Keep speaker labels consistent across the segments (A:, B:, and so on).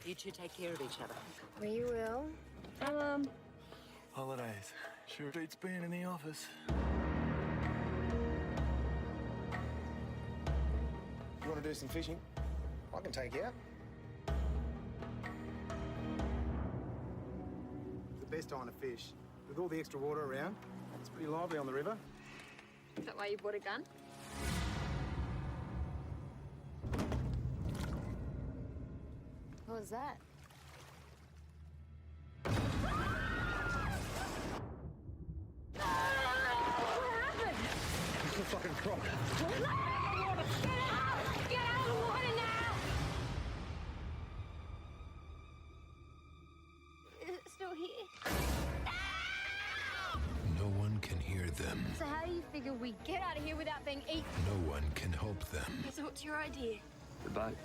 A: You two take care of each other.
B: We will.
C: Holidays. Sure beats being in the office.
D: You want to do some fishing? I can take you out. It's the best time to fish. With all the extra water around, it's pretty lively on the river.
B: Is that why you bought a gun? What was that?
D: It's a fucking croc.
B: Get out! Get out of the water now! Is it still here?
E: No one can hear them.
B: So how do you figure we get out of here without being eaten?
E: No one can help them.
B: So what's your idea?
C: The boat.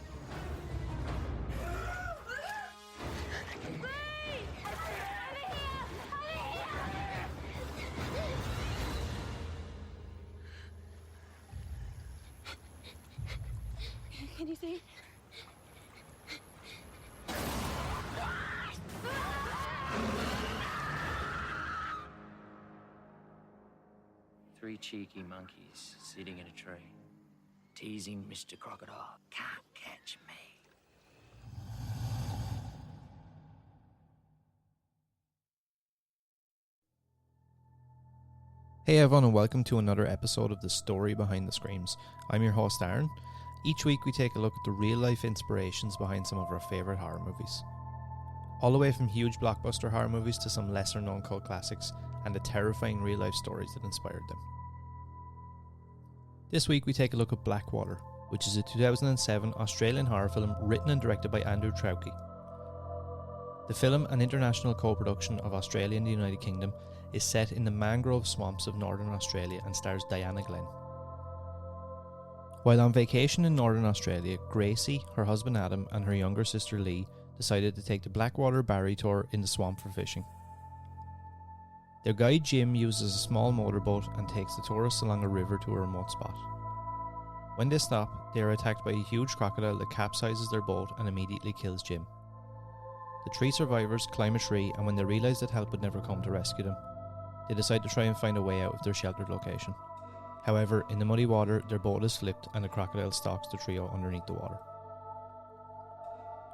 B: Can you see?
A: Three cheeky monkeys sitting in a tree, teasing Mr. Crocodile. Can't catch me.
F: Hey everyone, and welcome to another episode of The Story Behind the Screams. I'm your host Aaron. Each week we take a look at the real life inspirations behind some of our favourite horror movies. All the way from huge blockbuster horror movies to some lesser known cult classics and the terrifying real life stories that inspired them. This week we take a look at Blackwater, which is a 2007 Australian horror film written and directed by Andrew Traucki. The film, an international co-production of Australia and the United Kingdom, is set in the mangrove swamps of northern Australia and stars Diana Glenn. While on vacation in northern Australia, Gracie, her husband Adam and her younger sister Lee decided to take the Blackwater Barrie tour in the swamp for fishing. Their guide Jim uses a small motorboat and takes the tourists along a river to a remote spot. When they stop, they are attacked by a huge crocodile that capsizes their boat and immediately kills Jim. The three survivors climb a tree, and when they realise that help would never come to rescue them, they decide to try and find a way out of their sheltered location. However, in the muddy water, their boat is flipped and the crocodile stalks the trio underneath the water.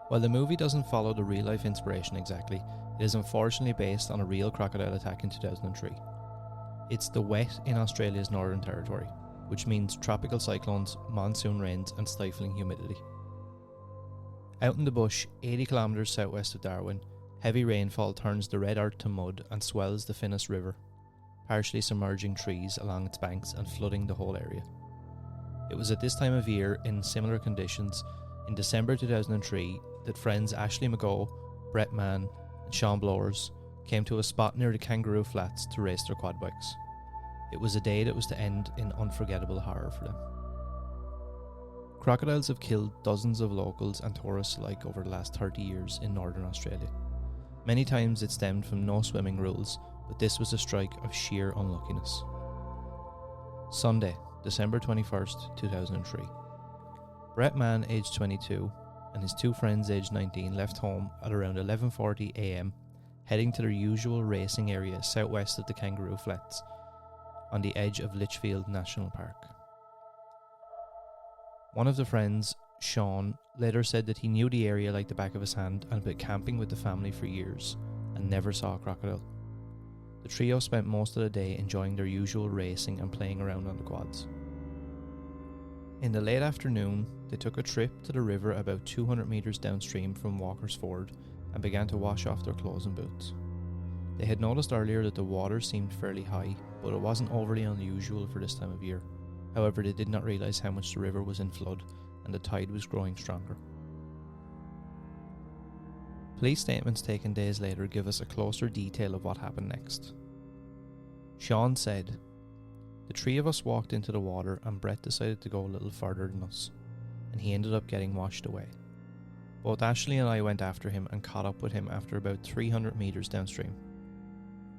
F: While the movie doesn't follow the real-life inspiration exactly, it is unfortunately based on a real crocodile attack in 2003. It's the wet in Australia's Northern Territory, which means tropical cyclones, monsoon rains and stifling humidity. Out in the bush, 80 kilometres southwest of Darwin, heavy rainfall turns the red earth to mud and swells the Finnis River, partially submerging trees along its banks and flooding the whole area. It was at this time of year, in similar conditions, in December 2003, that friends Ashley McGough, Brett Mann and Sean Blowers came to a spot near the Kangaroo Flats to race their quad bikes. It was a day that was to end in unforgettable horror for them. Crocodiles have killed dozens of locals and tourists alike over the last 30 years in northern Australia. Many times it stemmed from no swimming rules, but this was a strike of sheer unluckiness. Sunday, December 21st, 2003. Brett Mann, aged 22, and his two friends, aged 19, left home at around 11:40 am, heading to their usual racing area southwest of the Kangaroo Flats, on the edge of Litchfield National Park. One of the friends, Sean, later said that he knew the area like the back of his hand and had been camping with the family for years and never saw a crocodile. The trio spent most of the day enjoying their usual racing and playing around on the quads. In the late afternoon, they took a trip to the river about 200 metres downstream from Walker's Ford and began to wash off their clothes and boots. They had noticed earlier that the water seemed fairly high, but it wasn't overly unusual for this time of year. However, they did not realise how much the river was in flood and the tide was growing stronger. Police statements taken days later give us a closer detail of what happened next. Sean said, "The three of us walked into the water and Brett decided to go a little further than us, and he ended up getting washed away. Both Ashley and I went after him and caught up with him after about 300 metres downstream.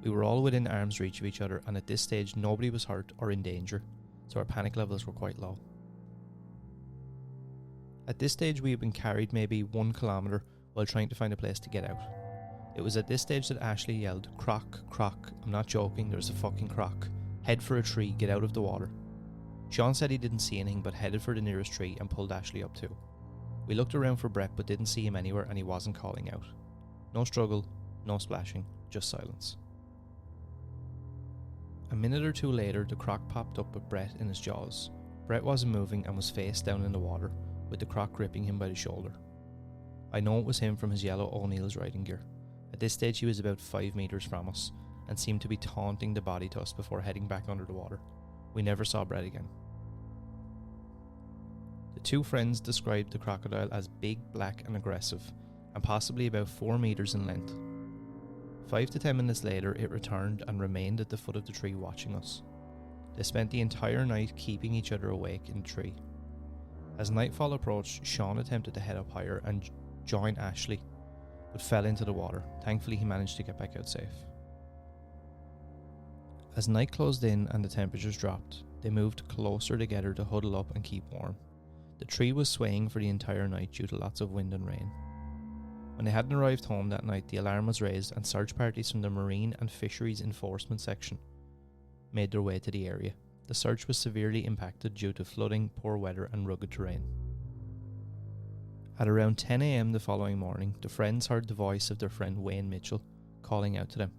F: We were all within arm's reach of each other, and at this stage nobody was hurt or in danger, so our panic levels were quite low. At this stage we had been carried maybe 1 kilometre while trying to find a place to get out. It was at this stage that Ashley yelled, "Croc, croc, I'm not joking, there's a fucking croc. Head for a tree, get out of the water." Sean said he didn't see anything but headed for the nearest tree and pulled Ashley up too. We looked around for Brett but didn't see him anywhere and he wasn't calling out. No struggle, no splashing, just silence. A minute or two later, the croc popped up with Brett in his jaws. Brett wasn't moving and was face down in the water, with the croc gripping him by the shoulder. I know it was him from his yellow O'Neill's riding gear. At this stage he was about 5 metres from us and seemed to be taunting the body to us before heading back under the water. We never saw Brett again. The two friends described the crocodile as big, black and aggressive, and possibly about 4 metres in length. 5 to 10 minutes later it returned and remained at the foot of the tree watching us. They spent the entire night keeping each other awake in the tree. As nightfall approached, Sean attempted to head up higher and join Ashley, but fell into the water. Thankfully he managed to get back out safe. As night closed in and the temperatures dropped, they moved closer together to huddle up and keep warm. The tree was swaying for the entire night due to lots of wind and rain. When they hadn't arrived home that night, the alarm was raised and search parties from the Marine and Fisheries Enforcement section made their way to the area. The search was severely impacted due to flooding, poor weather and rugged terrain. At around 10 a.m. the following morning, the friends heard the voice of their friend Wayne Mitchell calling out to them.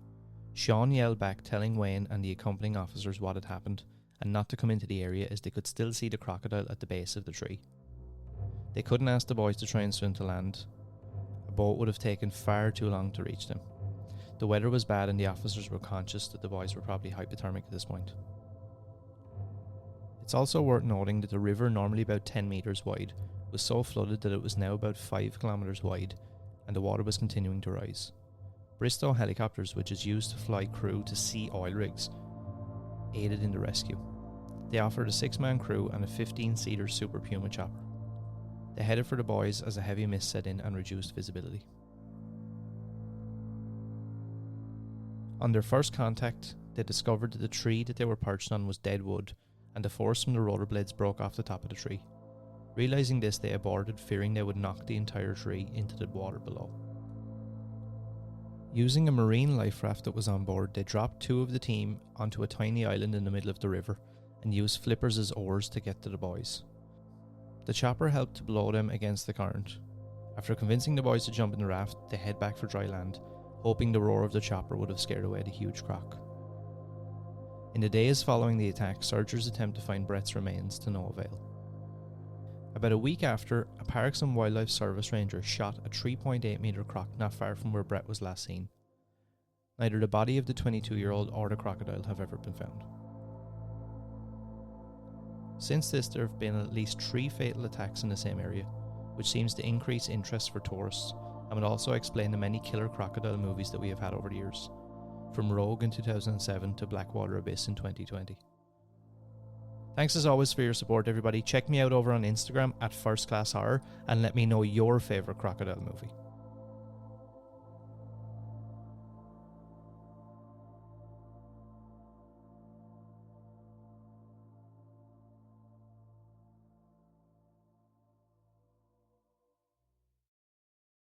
F: Sean yelled back, telling Wayne and the accompanying officers what had happened and not to come into the area as they could still see the crocodile at the base of the tree. They couldn't ask the boys to try and swim to land. A boat would have taken far too long to reach them. The weather was bad and the officers were conscious that the boys were probably hypothermic at this point. It's also worth noting that the river, normally about 10 metres wide, was so flooded that it was now about 5 kilometres wide and the water was continuing to rise. Bristow helicopters, which is used to fly crew to sea oil rigs, aided in the rescue. They offered a 6-man crew and a 15-seater Super Puma chopper. They headed for the boys as a heavy mist set in and reduced visibility. On their first contact, they discovered that the tree that they were perched on was dead wood and the force from the rotor blades broke off the top of the tree. Realising this, they aborted, fearing they would knock the entire tree into the water below. Using a marine life raft that was on board, they dropped 2 of the team onto a tiny island in the middle of the river and used flippers as oars to get to the boys. The chopper helped to blow them against the current. After convincing the boys to jump in the raft, they head back for dry land, hoping the roar of the chopper would have scared away the huge croc. In the days following the attack, searchers attempt to find Brett's remains to no avail. About a week after, a Parks and Wildlife Service ranger shot a 3.8 metre croc not far from where Brett was last seen. Neither the body of the 22-year-old or the crocodile have ever been found. Since this, there have been at least 3 fatal attacks in the same area, which seems to increase interest for tourists and would also explain the many killer crocodile movies that we have had over the years, from Rogue in 2007 to Blackwater Abyss in 2020. Thanks as always for your support, everybody. Check me out over on Instagram at First Class Horror and let me know your favourite crocodile movie.